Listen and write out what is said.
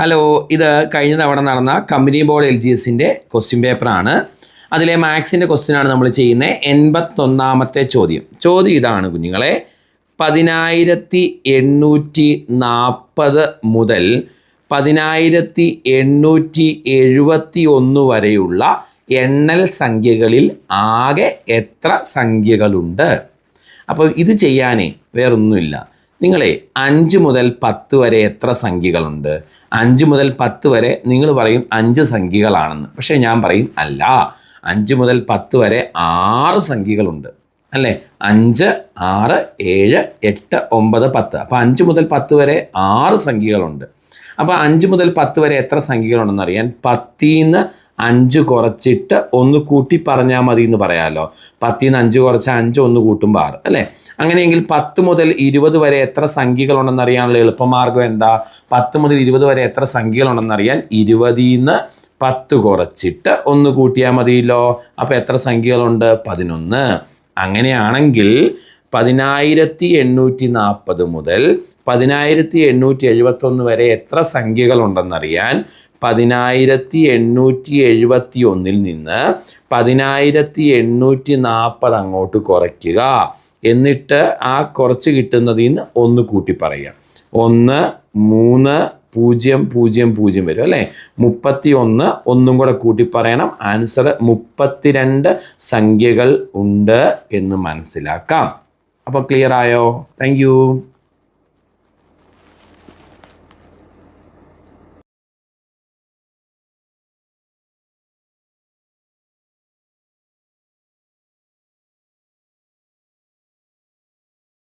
Hello, ഇത് കഴിഞ്ഞ തവണ നടന്ന കമ്പനി ബോർഡ് LGSൻ്റെ ക്വസ്റ്റ്യൻ പേപ്പറാണ്. അതിലെ മാത്സിൻ്റെ ക്വസ്റ്റ്യനാണ് നമ്മൾ ചെയ്യുന്നത്. 81ാമത്തെ ചോദ്യം ഇതാണ് കുഞ്ഞുങ്ങളെ. 10840 മുതൽ 10871 വരെയുള്ള എണ്ണൽ സംഖ്യകളിൽ ആകെ എത്ര സംഖ്യകളുണ്ട്? അപ്പോൾ ഇത് ചെയ്യാനേ വേറൊന്നുമില്ല. നിങ്ങളെ 5 മുതൽ 10 വരെ എത്ര സംഖ്യകളുണ്ട്? 5 മുതൽ 10 വരെ നിങ്ങൾ പറയും 5 സംഖ്യകളാണെന്ന്. പക്ഷേ ഞാൻ പറയും അല്ല, 5 മുതൽ 10 വരെ 6 സംഖ്യകളുണ്ട് അല്ലേ? 5, 6, 7, 8, 9, 10. അപ്പോൾ 5 മുതൽ 10 വരെ 6 സംഖ്യകളുണ്ട്. അപ്പോൾ 5 മുതൽ 10 വരെ എത്ര സംഖ്യകളുണ്ടെന്ന് അറിയാൻ 10ന്ന് 5 കുറച്ചിട്ട് 1 കൂട്ടി പറഞ്ഞാൽ മതി എന്ന് പറയാമല്ലോ. 10ന്ന് 5 കുറച്ച് 5 1 കൂട്ടുമ്പോൾ 6 അല്ലേ? അങ്ങനെയെങ്കിൽ 10 മുതൽ 20 വരെ എത്ര സംഖ്യകളുണ്ടെന്ന് അറിയാനുള്ള എളുപ്പമാർഗ്ഗം എന്താ? 10 മുതൽ 20 വരെ എത്ര സംഖ്യകളുണ്ടെന്ന് അറിയാൻ 20ന്ന് 10 കുറച്ചിട്ട് 1 കൂട്ടിയാൽ മതിയല്ലോ. അപ്പോൾ എത്ര സംഖ്യകളുണ്ട്? 11. അങ്ങനെയാണെങ്കിൽ 10840 മുതൽ 10871 വരെ എത്ര സംഖ്യകളുണ്ടെന്നറിയാൻ 10871 നിന്ന് 10840 അങ്ങോട്ട് കുറയ്ക്കുക. എന്നിട്ട് ആ കുറച്ച് കിട്ടുന്നതിൽ നിന്ന് 1 കൂട്ടി പറയുക. 1, 3, 0, 0, 0 വരും അല്ലേ? 31 ഒന്നും കൂടെ കൂട്ടി പറയണം. ആൻസർ 32 സംഖ്യകൾ ഉണ്ട് എന്ന് മനസ്സിലാക്കാം. അപ്പോൾ ക്ലിയർ ആയോ? Thank you.